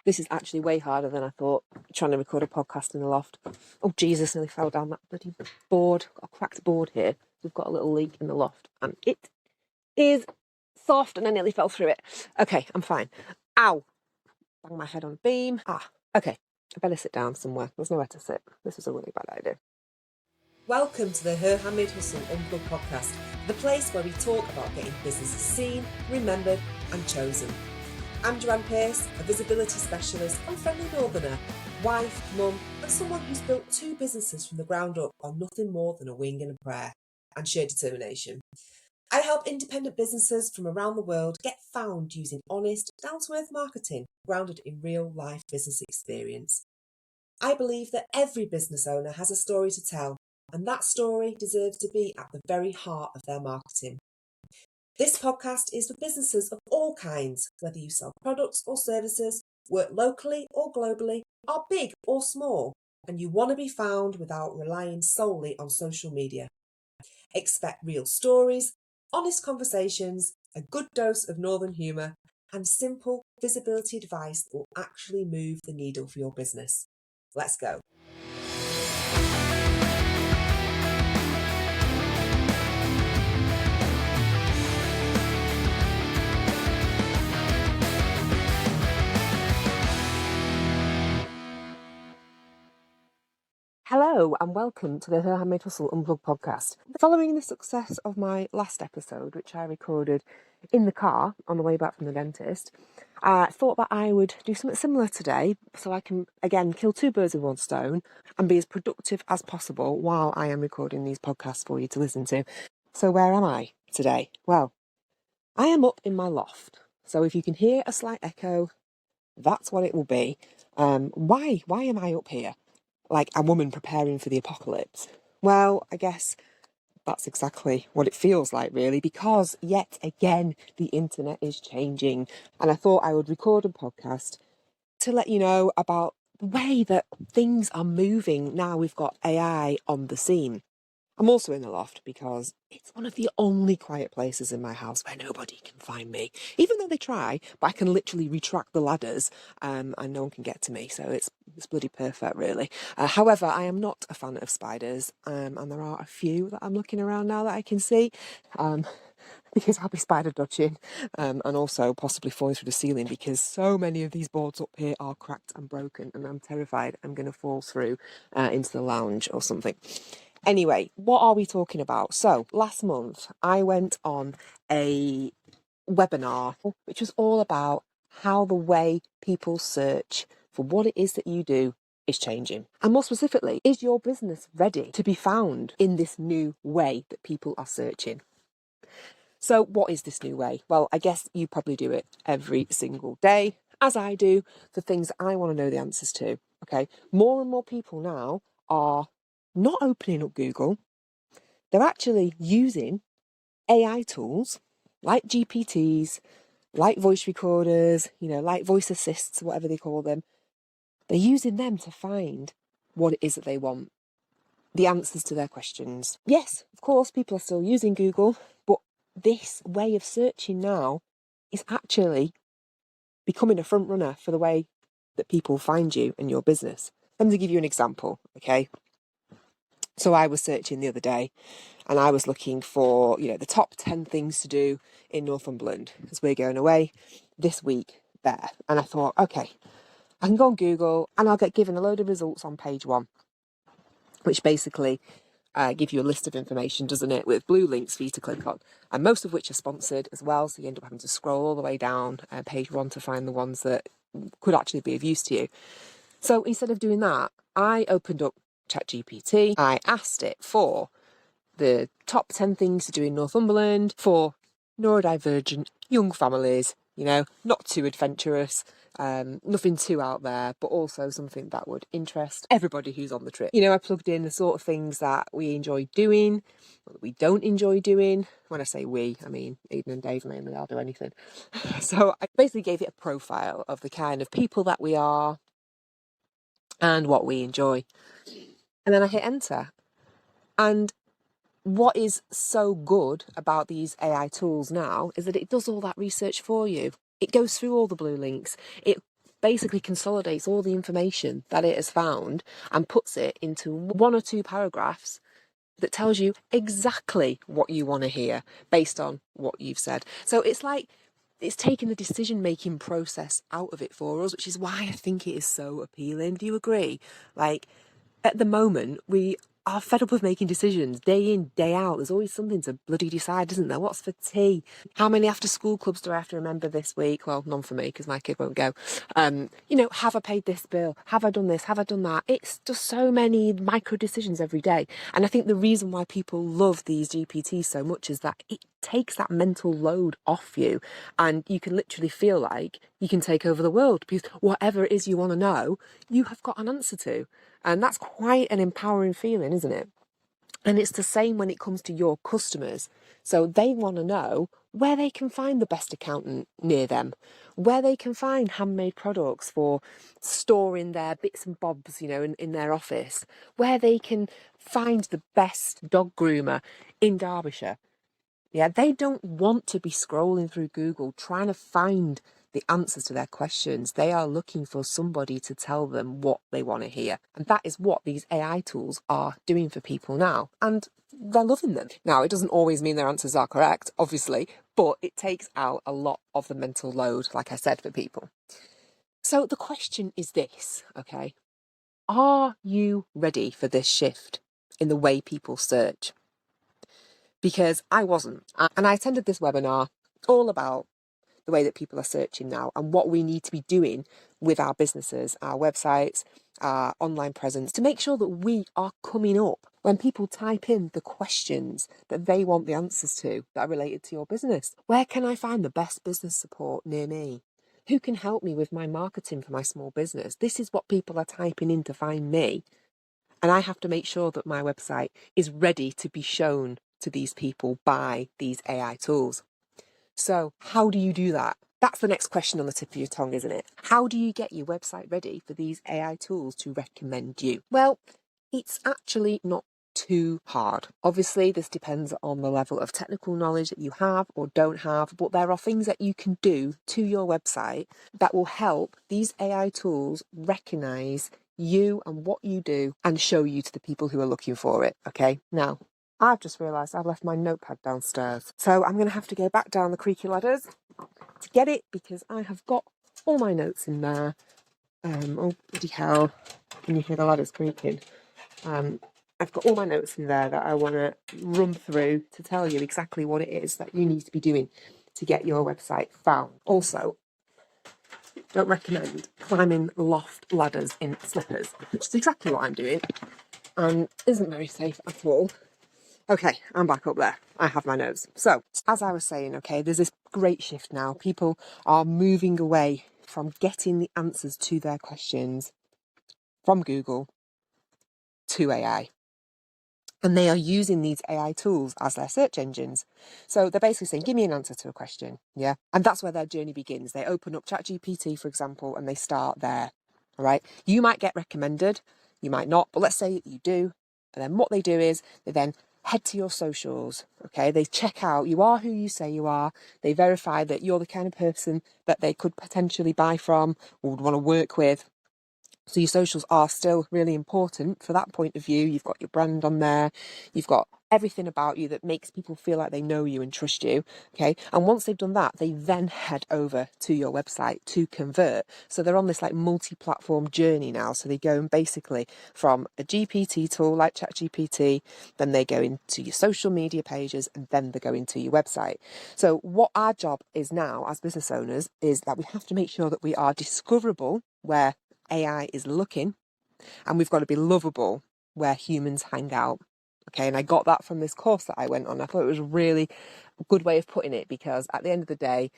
This is actually way harder than I thought, trying to record a podcast in the loft. Oh, Jesus, nearly fell down that bloody board. Got a cracked board here. We've got a little leak in the loft, and it is soft, and I nearly fell through it. Okay, I'm fine. Ow! Bang my head on a beam. Okay. I better sit down somewhere. There's nowhere to sit. This is a really bad idea. Welcome to the Her Handmade Hustle Unplugged podcast, the place where we talk about getting businesses seen, remembered, and chosen. I'm Joanne Pearce, a visibility specialist and friendly northerner, wife, mum, and someone who's built 2 businesses from the ground up on nothing more than a wing and a prayer and sheer determination. I help independent businesses from around the world get found using honest, down-to-earth marketing grounded in real-life business experience. I believe that every business owner has a story to tell, and that story deserves to be at the very heart of their marketing. This podcast is for businesses of all kinds, whether you sell products or services, work locally or globally, are big or small, and you want to be found without relying solely on social media. Expect real stories, honest conversations, a good dose of northern humour, and simple visibility advice that will actually move the needle for your business. Let's go. Hello and welcome to the Her Handmade Hustle Unplugged podcast. Following the success of my last episode, which I recorded in the car on the way back from the dentist, I thought that I would do something similar today so I can, again, kill 2 birds with 1 stone and be as productive as possible while I am recording these podcasts for you to listen to. So where am I today? Well, I am up in my loft. So if you can hear a slight echo, that's what it will be. Why am I up here? Like a woman preparing for the apocalypse? Well, I guess that's exactly what it feels like, really, because yet again, the internet is changing. And I thought I would record a podcast to let you know about the way that things are moving now we've got AI on the scene. I'm also in the loft because it's one of the only quiet places in my house where nobody can find me. Even though they try, but I can literally retract the ladders and no one can get to me. So it's bloody perfect, really. However, I am not a fan of spiders and there are a few that I'm looking around now that I can see. Because I'll be spider dodging and also possibly falling through the ceiling because so many of these boards up here are cracked and broken and I'm terrified I'm going to fall through into the lounge or something. Anyway, what are we talking about? So last month I went on a webinar which was all about how the way people search for what it is that you do is changing. And more specifically, is your business ready to be found in this new way that people are searching? So what is this new way? Well, I guess you probably do it every single day, as I do, for things that I want to know the answers to. Okay, more and more people now are not opening up Google. They're actually using AI tools like GPTs, like voice recorders, like voice assists, whatever they call them. They're using them to find what it is that they want, the answers to their questions. Yes, of course, people are still using Google, but this way of searching now is actually becoming a front runner for the way that people find you and your business. Let me give you an example, okay? So I was searching the other day and I was looking for, the top 10 things to do in Northumberland as we're going away this week there. And I thought, okay, I can go on Google and I'll get given a load of results on page 1, which basically give you a list of information, doesn't it, with blue links for you to click on, and most of which are sponsored as well, so you end up having to scroll all the way down page 1 to find the ones that could actually be of use to you. So instead of doing that, I opened up ChatGPT. I asked it for the top 10 things to do in Northumberland for neurodivergent young families, not too adventurous, nothing too out there, but also something that would interest everybody who's on the trip. I plugged in the sort of things that we enjoy doing, or that we don't enjoy doing. When I say we, I mean Eden and Dave mainly. I'll do anything. So I basically gave it a profile of the kind of people that we are and what we enjoy. And then I hit enter. And what is so good about these AI tools now is that it does all that research for you. It goes through all the blue links. It basically consolidates all the information that it has found and puts it into 1 or 2 paragraphs that tells you exactly what you want to hear based on what you've said. So it's like it's taking the decision-making process out of it for us, which is why I think it is so appealing. Do you agree? Like, at the moment, we are fed up of making decisions day in, day out. There's always something to bloody decide, isn't there? What's for tea? How many after-school clubs do I have to remember this week? Well, none for me because my kid won't go. Have I paid this bill? Have I done this? Have I done that? It's just so many micro decisions every day. And I think the reason why people love these GPTs so much is that it takes that mental load off you, and you can literally feel like you can take over the world because whatever it is you want to know, you have got an answer to. And that's quite an empowering feeling, isn't it? And it's the same when it comes to your customers. So they want to know where they can find the best accountant near them, where they can find handmade products for storing their bits and bobs, in their office, where they can find the best dog groomer in Derbyshire. Yeah, they don't want to be scrolling through Google trying to find the answers to their questions. They are looking for somebody to tell them what they want to hear. And that is what these AI tools are doing for people now. And they're loving them. Now, it doesn't always mean their answers are correct, obviously, but it takes out a lot of the mental load, like I said, for people. So the question is this, okay? Are you ready for this shift in the way people search? Because I wasn't. And I attended this webinar all about the way that people are searching now and what we need to be doing with our businesses, our websites, our online presence to make sure that we are coming up when people type in the questions that they want the answers to that are related to your business. Where can I find the best business support near me? Who can help me with my marketing for my small business? This is what people are typing in to find me. And I have to make sure that my website is ready to be shown to these people by these AI tools. So how do you do that? That's the next question on the tip of your tongue, isn't it? How do you get your website ready for these AI tools to recommend you? Well, it's actually not too hard. Obviously, this depends on the level of technical knowledge that you have or don't have, but there are things that you can do to your website that will help these AI tools recognize you and what you do and show you to the people who are looking for it. Okay, now I've just realised I've left my notepad downstairs, so I'm going to have to go back down the creaky ladders to get it because I have got all my notes in there. Oh bloody hell, can you hear the ladders creaking? I've got all my notes in there that I want to run through to tell you exactly what it is that you need to be doing to get your website found. Also, don't recommend climbing loft ladders in slippers, which is exactly what I'm doing and isn't very safe at all. Okay, I'm back up there. I have my notes. So, as I was saying, okay, there's this great shift now. People are moving away from getting the answers to their questions from Google to AI. And they are using these AI tools as their search engines. So they're basically saying, give me an answer to a question. Yeah. And that's where their journey begins. They open up ChatGPT, for example, and they start there. All right. You might get recommended, you might not, but let's say you do. And then what they do is they then head to your socials. Okay. They check out you are who you say you are. They verify that you're the kind of person that they could potentially buy from or would want to work with. So your socials are still really important for that point of view. You've got your brand on there. You've got everything about you that makes people feel like they know you and trust you. Okay. And once they've done that, they then head over to your website to convert. So they're on this like multi-platform journey now. So they go and basically from a GPT tool like ChatGPT, then they go into your social media pages, and then they go into your website. So what our job is now as business owners is that we have to make sure that we are discoverable where AI is looking, and we've got to be lovable where humans hang out. Okay, and I got that from this course that I went on. I thought it was really a good way of putting it because at the end of the day,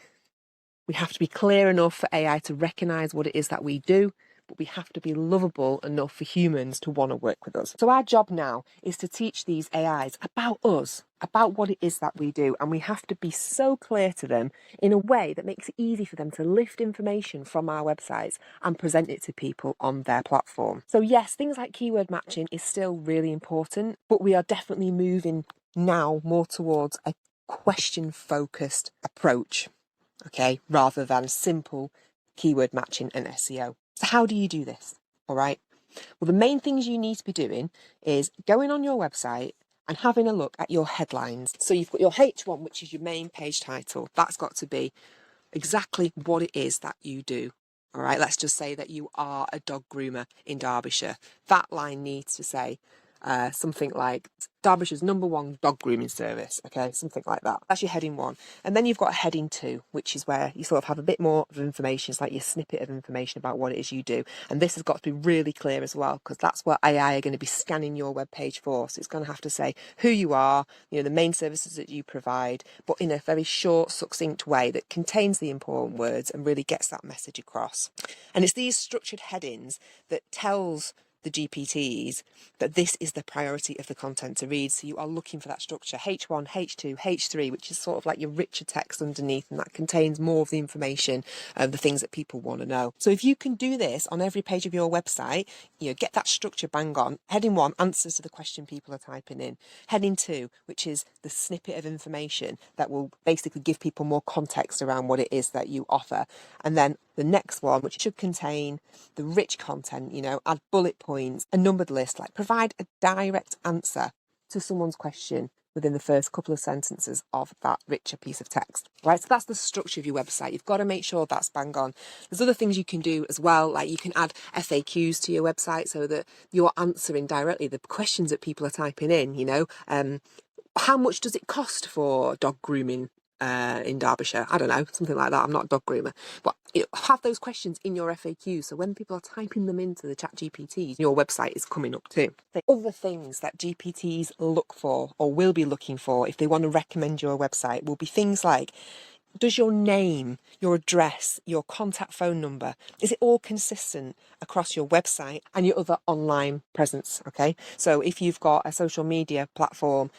we have to be clear enough for AI to recognise what it is that we do, but we have to be lovable enough for humans to want to work with us. So our job now is to teach these AIs about us, about what it is that we do, and we have to be so clear to them in a way that makes it easy for them to lift information from our websites and present it to people on their platform. So yes, things like keyword matching is still really important, but we are definitely moving now more towards a question-focused approach. Okay, rather than simple keyword matching and SEO. So how do you do this? All right. Well, the main things you need to be doing is going on your website and having a look at your headlines. So you've got your H1, which is your main page title. That's got to be exactly what it is that you do. All right, let's just say that you are a dog groomer in Derbyshire. That line needs to say something like Derbyshire's #1 dog grooming service, okay, something like that. That's your heading 1. And then you've got heading 2, which is where you sort of have a bit more of information. It's like your snippet of information about what it is you do. And this has got to be really clear as well, because that's what AI are going to be scanning your web page for. So it's going to have to say who you are, the main services that you provide, but in a very short, succinct way that contains the important words and really gets that message across. And it's these structured headings that tells the GPTs that this is the priority of the content to read. So you are looking for that structure, H1, H2, H3, which is sort of like your richer text underneath, and that contains more of the information, the things that people want to know. So if you can do this on every page of your website, get that structure bang on. Heading 1 answers to the question people are typing in. Heading 2, which is the snippet of information that will basically give people more context around what it is that you offer. And then the next one, which should contain the rich content, add bullet points, a numbered list, like provide a direct answer to someone's question within the first couple of sentences of that richer piece of text, right? So that's the structure of your website. You've got to make sure that's bang on. There's other things you can do as well, like you can add FAQs to your website so that you're answering directly the questions that people are typing in, how much does it cost for dog grooming in Derbyshire? I don't know, something like that. I'm not a dog groomer, but have those questions in your FAQ, so when people are typing them into the ChatGPT, your website is coming up too. The other things that GPTs look for or will be looking for if they want to recommend your website will be things like, does your name, your address, your contact phone number, is it all consistent across your website and your other online presence? Okay, so if you've got a social media platform,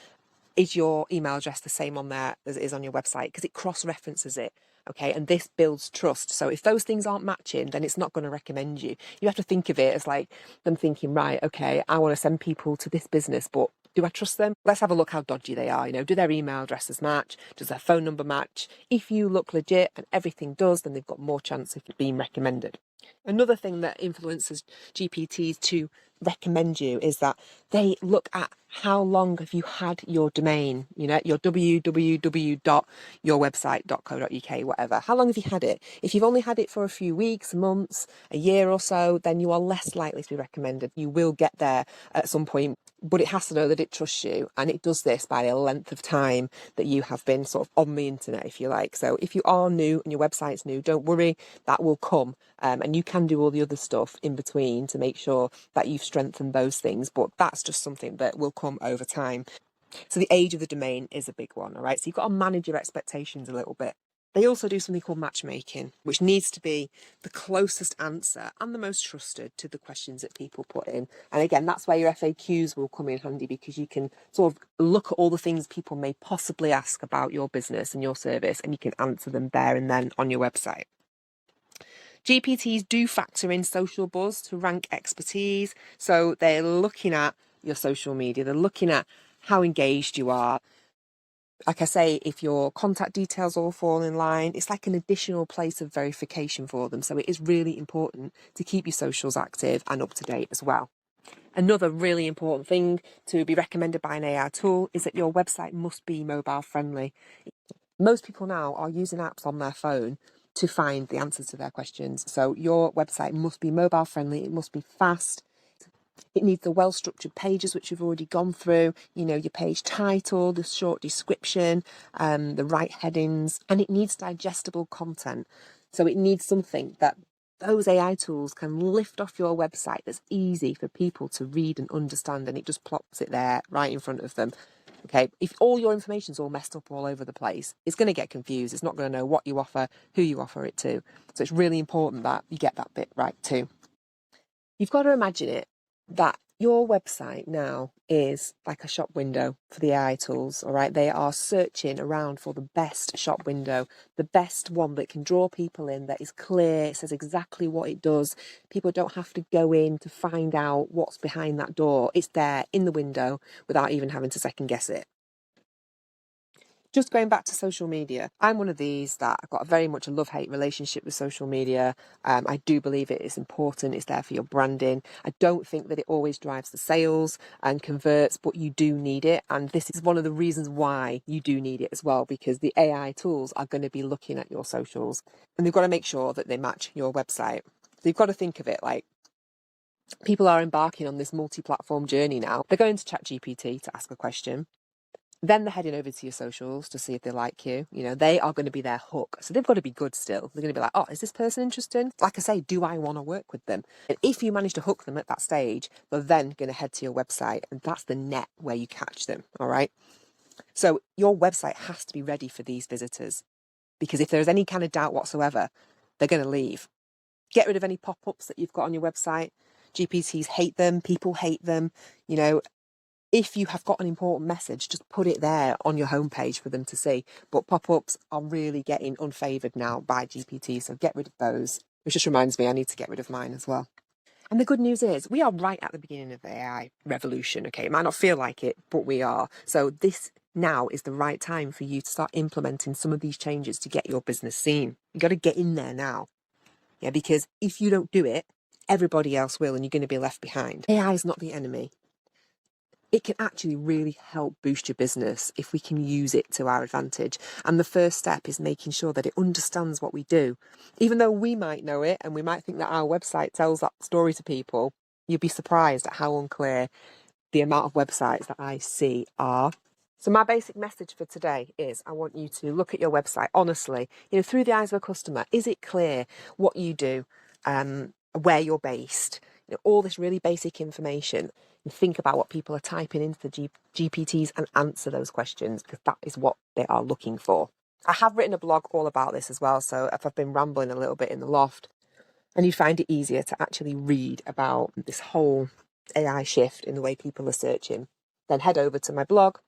is your email address the same on there as it is on your website? Because it cross-references it, okay? And this builds trust. So if those things aren't matching, then it's not going to recommend you. You have to think of it as like them thinking, right, okay, I want to send people to this business, but do I trust them? Let's have a look how dodgy they are. Do their email addresses match? Does their phone number match? If you look legit and everything does, then they've got more chance of being recommended. Another thing that influences GPTs to recommend you is that they look at how long have you had your domain, your www.yourwebsite.co.uk, whatever. How long have you had it? If you've only had it for a few weeks, months, a year or so, then you are less likely to be recommended. You will get there at some point, but it has to know that it trusts you, and it does this by the length of time that you have been sort of on the internet, if you like. So if you are new and your website's new, don't worry, that will come, and you can do all the other stuff in between to make sure that you've strengthened those things, but that's just something that will come over time. So the age of the domain is a big one, all right? So you've got to manage your expectations a little bit. They also do something called matchmaking, which needs to be the closest answer and the most trusted to the questions that people put in. And again, that's where your FAQs will come in handy, because you can sort of look at all the things people may possibly ask about your business and your service, and you can answer them there and then on your website. GPTs do factor in social buzz to rank expertise. So they're looking at your social media, they're looking at how engaged you are. Like I say, if your contact details all fall in line, it's like an additional place of verification for them. So it is really important to keep your socials active and up to date as well. Another really important thing to be recommended by an AI tool is that your website must be mobile friendly. Most people now are using apps on their phone to find the answers to their questions. So your website must be mobile friendly, it must be fast. It needs the well-structured pages, which you've already gone through, your page title, the short description, the right headings, and it needs digestible content. So it needs something that those AI tools can lift off your website that's easy for people to read and understand, and it just plops it there right in front of them. Okay, if all your information's all messed up all over the place, it's going to get confused. It's not going to know what you offer, who you offer it to. So it's really important that you get that bit right too. You've got to imagine it that your website now is like a shop window for the AI tools, all right? They are searching around for the best shop window, the best one that can draw people in, that is clear, it says exactly what it does. People don't have to go in to find out what's behind that door. It's there in the window without even having to second guess it. Just going back to social media, I'm one of these that I've got very much a love-hate relationship with social media. I do believe it is important. It's there for your branding. I don't think that it always drives the sales and converts, but you do need it. And this is one of the reasons why you do need it as well, because the AI tools are going to be looking at your socials and they've got to make sure that they match your website. So you've got to think of it like people are embarking on this multi-platform journey now. They're going to ChatGPT to ask a question. Then they're heading over to your socials to see if they like you. You know, they are going to be their hook. So they've got to be good still. They're going to be like, oh, is this person interesting? Like I say, do I want to work with them? And if you manage to hook them at that stage, they're then going to head to your website. And that's the net where you catch them. All right. So your website has to be ready for these visitors, because if there's any kind of doubt whatsoever, they're going to leave. Get rid of any pop-ups that you've got on your website. GPTs hate them. People hate them. You know, if you have got an important message, just put it there on your homepage for them to see. But pop-ups are really getting unfavoured now by GPT, so get rid of those. Which just reminds me, I need to get rid of mine as well. And the good news is we are right at the beginning of the AI revolution, okay? It might not feel like it, but we are. So this now is the right time for you to start implementing some of these changes to get your business seen. You've got to get in there now. Yeah, because if you don't do it, everybody else will and you're going to be left behind. AI is not the enemy. It can actually really help boost your business if we can use it to our advantage. And the first step is making sure that it understands what we do. Even though we might know it and we might think that our website tells that story to people, you'd be surprised at how unclear the amount of websites that I see are. So my basic message for today is I want you to look at your website honestly, through the eyes of a customer. Is it clear what you do, where you're based, all this really basic information? And think about what people are typing into the GPTs and answer those questions, because that is what they are looking for. I have written a blog all about this as well, so if I've been rambling a little bit in the loft and you find it easier to actually read about this whole AI shift in the way people are searching, then head over to my blog.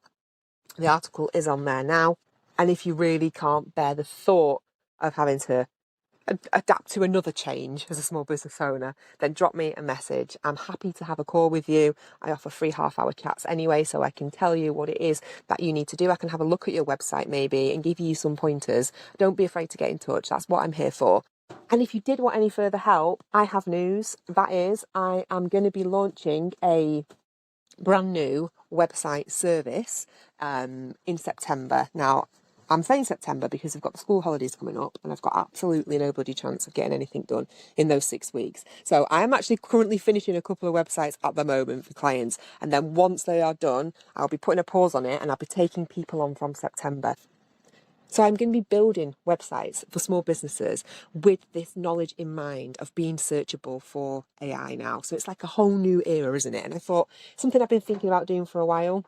The article is on there now. And if you really can't bear the thought of having to adapt to another change as a small business owner, then drop me a message. I'm happy to have a call with you. I offer free half-hour chats anyway, so I can tell you what it is that you need to do. I can have a look at your website maybe and give you some pointers. Don't be afraid to get in touch. That's what I'm here for. And if you did want any further help, I have news. That is, I am going to be launching a brand new website service in September. Now, I'm saying September because I've got the school holidays coming up and I've got absolutely no bloody chance of getting anything done in those 6 weeks. So I am actually currently finishing a couple of websites at the moment for clients. And then once they are done, I'll be putting a pause on it and I'll be taking people on from September. So I'm going to be building websites for small businesses with this knowledge in mind of being searchable for AI now. So it's like a whole new era, isn't it? And I thought something I've been thinking about doing for a while.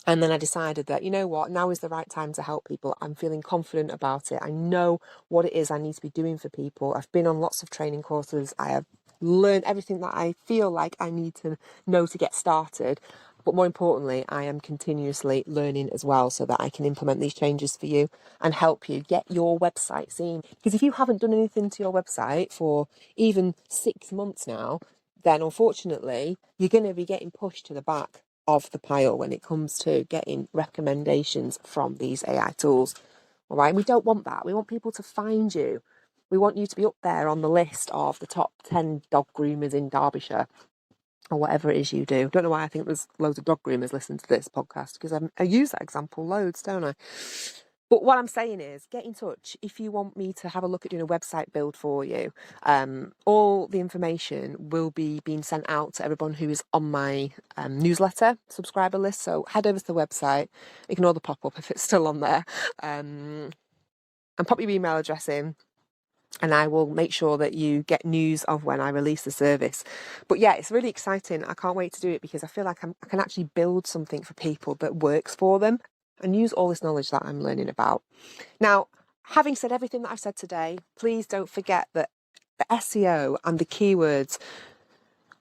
And then I decided that, you know what, now is the right time to help people. I'm feeling confident about it. I know what it is I need to be doing for people. I've been on lots of training courses. I have learned everything that I feel like I need to know to get started. But more importantly, I am continuously learning as well so that I can implement these changes for you and help you get your website seen. Because if you haven't done anything to your website for even 6 months now, then unfortunately, you're going to be getting pushed to the back of the pile when it comes to getting recommendations from these AI tools. All right, we don't want that. We want people to find you. We want you to be up there on the list of the top 10 dog groomers in Derbyshire or whatever it is you do. Don't know why I think there's loads of dog groomers listening to this podcast, because I use that example loads, don't I? But what I'm saying is, get in touch if you want me to have a look at doing a website build for you. All the information will be being sent out to everyone who is on my newsletter subscriber list. So head over to the website, ignore the pop-up if it's still on there, and pop your email address in. And I will make sure that you get news of when I release the service. But yeah, it's really exciting. I can't wait to do it because I feel like I can actually build something for people that works for them and use all this knowledge that I'm learning about. Now, having said everything that I've said today, please don't forget that the SEO and the keywords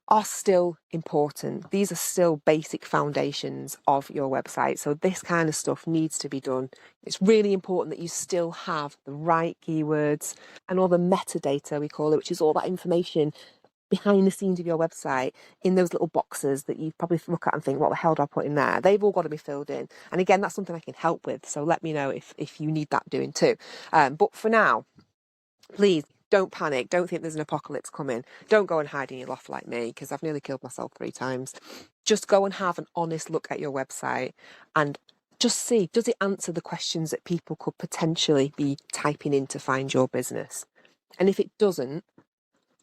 are still important. These are still basic foundations of your website. So this kind of stuff needs to be done. It's really important that you still have the right keywords and all the metadata, we call it, which is all that information behind the scenes of your website in those little boxes that you probably look at and think, what the hell do I put in there? They've all got to be filled in. And again, that's something I can help with. So let me know if you need that doing too. But for now, please don't panic. Don't think there's an apocalypse coming. Don't go and hide in your loft like me, because I've nearly killed myself 3 times. Just go and have an honest look at your website and just see, does it answer the questions that people could potentially be typing in to find your business? And if it doesn't,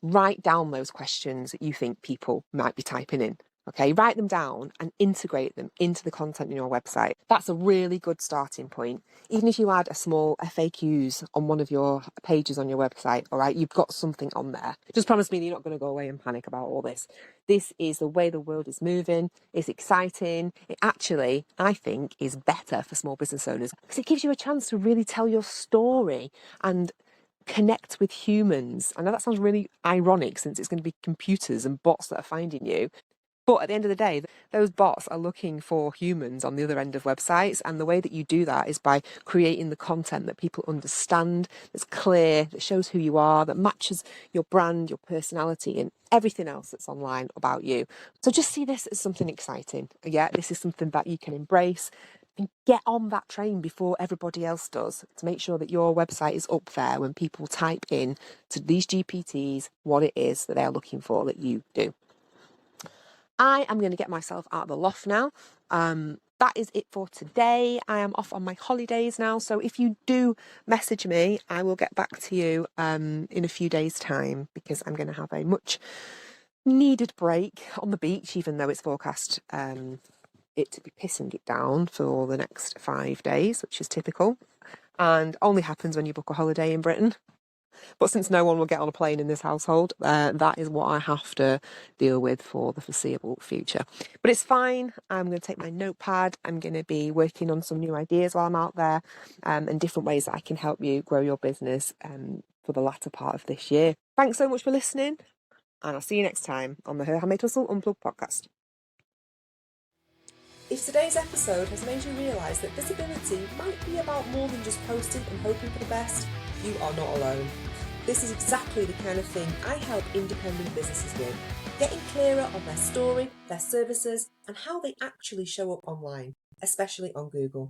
write down those questions that you think people might be typing in. Okay, write them down and integrate them into the content on your website. That's a really good starting point. Even if you add a small FAQs on one of your pages on your website, all right, you've got something on there. Just promise me that you're not going to go away and panic about all this. This is the way the world is moving. It's exciting. It actually, I think, is better for small business owners because it gives you a chance to really tell your story and connect with humans. I know that sounds really ironic since it's going to be computers and bots that are finding you. But at the end of the day, those bots are looking for humans on the other end of websites. And the way that you do that is by creating the content that people understand, that's clear, that shows who you are, that matches your brand, your personality, and everything else that's online about you. So just see this as something exciting. Yeah, this is something that you can embrace and get on that train before everybody else does, to make sure that your website is up there when people type in to these GPTs what it is that they're looking for that you do. I am going to get myself out of the loft now. That is it for today. I am off on my holidays now, so if you do message me, I will get back to you in a few days' time, because I'm going to have a much needed break on the beach, even though it's forecast it to be pissing it down for the next 5 days, which is typical and only happens when you book a holiday in Britain. But since no one will get on a plane in this household, that is what I have to deal with for the foreseeable future. But it's fine. I'm going to take my notepad. I'm going to be working on some new ideas while I'm out there, and different ways that I can help you grow your business for the latter part of this year. Thanks so much for listening, and I'll see you next time on the Her Handmade Hustle Unplugged podcast. If today's episode has made you realise that visibility might be about more than just posting and hoping for the best, you are not alone. This is exactly the kind of thing I help independent businesses with, getting clearer on their story, their services, and how they actually show up online, especially on Google.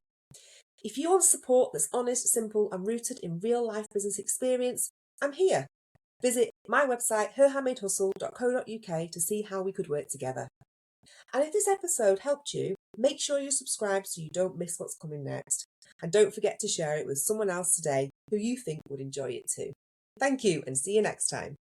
If you want support that's honest, simple, and rooted in real-life business experience, I'm here. Visit my website, herhandmadehustle.co.uk, to see how we could work together. And if this episode helped you, make sure you subscribe so you don't miss what's coming next. And don't forget to share it with someone else today who you think would enjoy it too. Thank you, and see you next time.